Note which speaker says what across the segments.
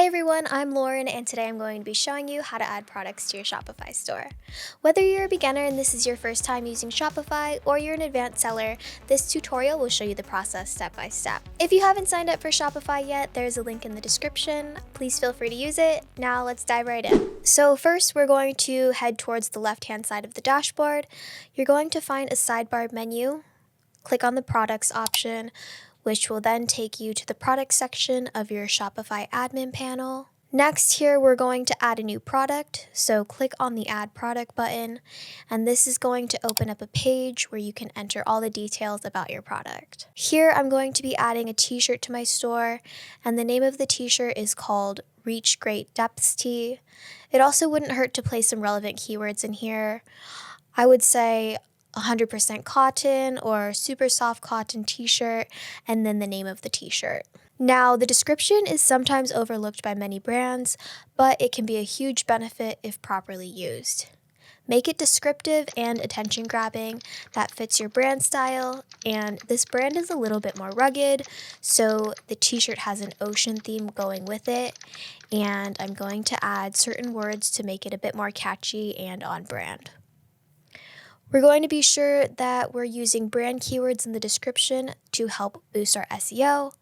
Speaker 1: Hey everyone, I'm Lauren, and today I'm going to be showing you how to add products to your Shopify store. Whether you're a beginner and this is your first time using Shopify, or you're an advanced seller, this tutorial will show you the process step by step. If you haven't signed up for Shopify yet, there's a link in the description. Please feel free to use it. Now let's dive right in. So first, we're going to head towards the left-hand side of the dashboard. You're going to find a sidebar menu. Click on the products option, which will then take you to the product section of your Shopify admin panel. Next here, we're going to add a new product, so click on the Add Product button, and this is going to open up a page where you can enter all the details about your product. Here, I'm going to be adding a t-shirt to my store, and the name of the t-shirt is called Reach Great Depths Tee. It also wouldn't hurt to place some relevant keywords in here. I would say 100% cotton or super soft cotton t-shirt, and then the name of the t-shirt. Now, the description is sometimes overlooked by many brands, but it can be a huge benefit if properly used. Make it descriptive and attention-grabbing that fits your brand style, and this brand is a little bit more rugged, so the t-shirt has an ocean theme going with it, and I'm going to add certain words to make it a bit more catchy and on brand. We're going to be sure that we're using brand keywords in the description to help boost our SEO.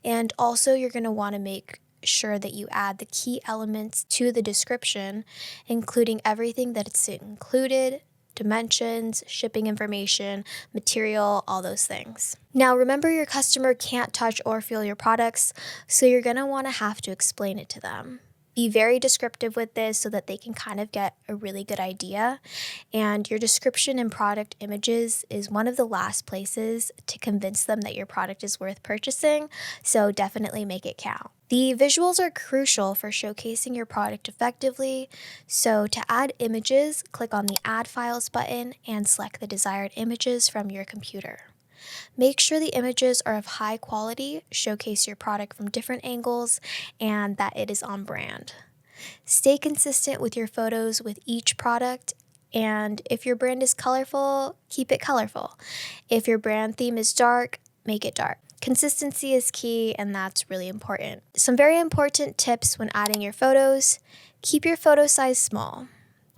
Speaker 1: And also you're going to want to make sure that you add the key elements to the description, including everything that it's included, dimensions, shipping information, material, all those things. Now remember, your customer can't touch or feel your products, so you're going to want to have to explain it to them. Be very descriptive with this so that they can kind of get a really good idea. And your description and product images is one of the last places to convince them that your product is worth purchasing, so definitely make it count. The visuals are crucial for showcasing your product effectively, so to add images, click on the Add Files button and select the desired images from your computer. Make sure the images are of high quality, showcase your product from different angles, and that it is on brand. Stay consistent with your photos with each product, and if your brand is colorful, keep it colorful. If your brand theme is dark, make it dark. Consistency is key, and that's really important. Some very important tips when adding your photos: keep your photo size small.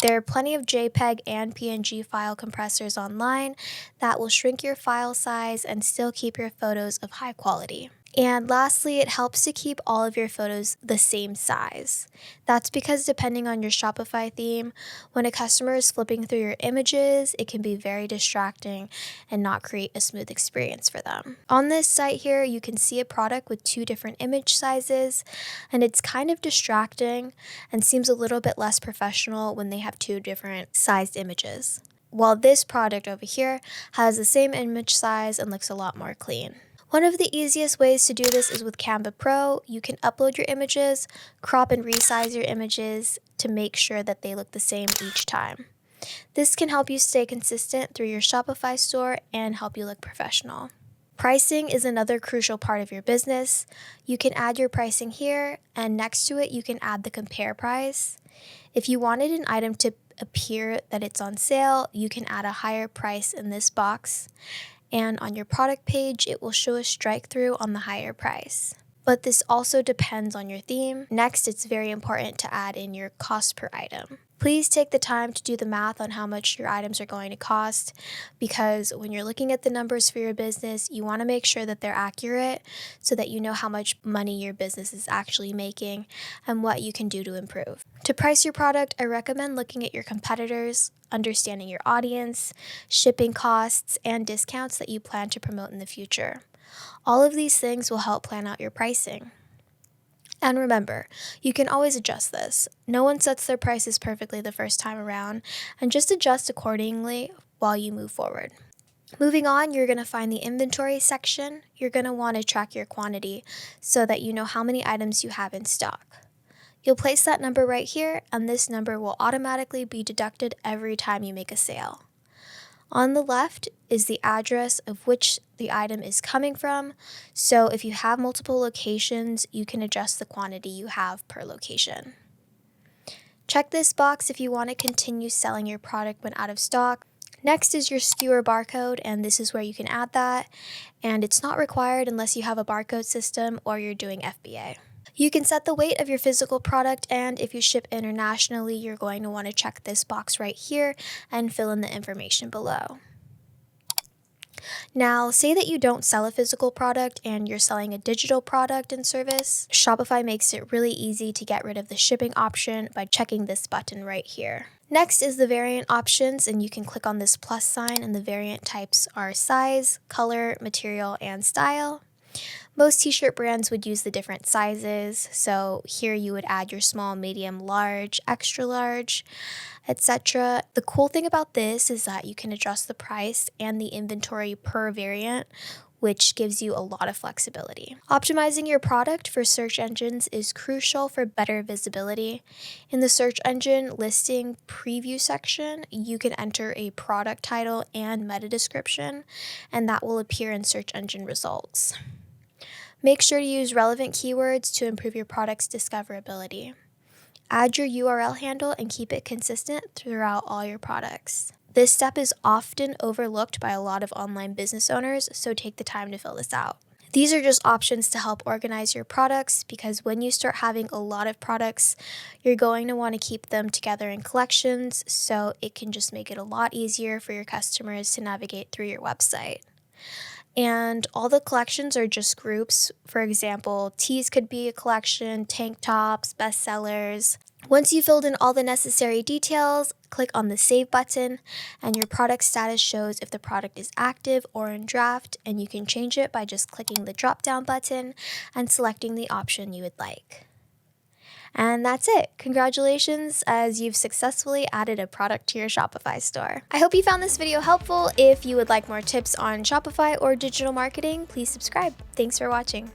Speaker 1: There are plenty of JPEG and PNG file compressors online that will shrink your file size and still keep your photos of high quality. And lastly, it helps to keep all of your photos the same size. That's because depending on your Shopify theme, when a customer is flipping through your images, it can be very distracting and not create a smooth experience for them. On this site here, you can see a product with two different image sizes, and it's kind of distracting and seems a little bit less professional when they have two different sized images. While this product over here has the same image size and looks a lot more clean. One of the easiest ways to do this is with Canva Pro. You can upload your images, crop and resize your images to make sure that they look the same each time. This can help you stay consistent through your Shopify store and help you look professional. Pricing is another crucial part of your business. You can add your pricing here, and next to it you can add the compare price. If you wanted an item to appear that it's on sale, you can add a higher price in this box. And on your product page, it will show a strike through on the higher price. But this also depends on your theme. Next, it's very important to add in your cost per item. Please take the time to do the math on how much your items are going to cost, because when you're looking at the numbers for your business, you want to make sure that they're accurate so that you know how much money your business is actually making and what you can do to improve. To price your product, I recommend looking at your competitors, understanding your audience, shipping costs, and discounts that you plan to promote in the future. All of these things will help plan out your pricing. And remember, you can always adjust this. No one sets their prices perfectly the first time around, and just adjust accordingly while you move forward. Moving on, you're going to find the inventory section. You're going to want to track your quantity so that you know how many items you have in stock. You'll place that number right here, and this number will automatically be deducted every time you make a sale. On the left is the address of which the item is coming from, so if you have multiple locations, you can adjust the quantity you have per location. Check this box if you want to continue selling your product when out of stock. Next is your SKU barcode, and this is where you can add that, and it's not required unless you have a barcode system or you're doing FBA. You can set the weight of your physical product, and if you ship internationally, you're going to want to check this box right here and fill in the information below. Now, say that you don't sell a physical product and you're selling a digital product and service. Shopify makes it really easy to get rid of the shipping option by checking this button right here. Next is the variant options, and you can click on this plus sign, and the variant types are size, color, material, and style. Most t-shirt brands would use the different sizes, so here you would add your small, medium, large, extra large, etc. The cool thing about this is that you can adjust the price and the inventory per variant, which gives you a lot of flexibility. Optimizing your product for search engines is crucial for better visibility. In the search engine listing preview section, you can enter a product title and meta description, and that will appear in search engine results. Make sure to use relevant keywords to improve your product's discoverability. Add your URL handle and keep it consistent throughout all your products. This step is often overlooked by a lot of online business owners, so take the time to fill this out. These are just options to help organize your products, because when you start having a lot of products, you're going to want to keep them together in collections, so it can just make it a lot easier for your customers to navigate through your website. And all the collections are just groups. For example, tees could be a collection, tank tops, bestsellers. Once you've filled in all the necessary details, click on the Save button, and your product status shows if the product is active or in draft, and you can change it by just clicking the drop-down button and selecting the option you would like. And that's it. Congratulations, as you've successfully added a product to your Shopify store. I hope you found this video helpful. If you would like more tips on Shopify or digital marketing, please subscribe. Thanks for watching.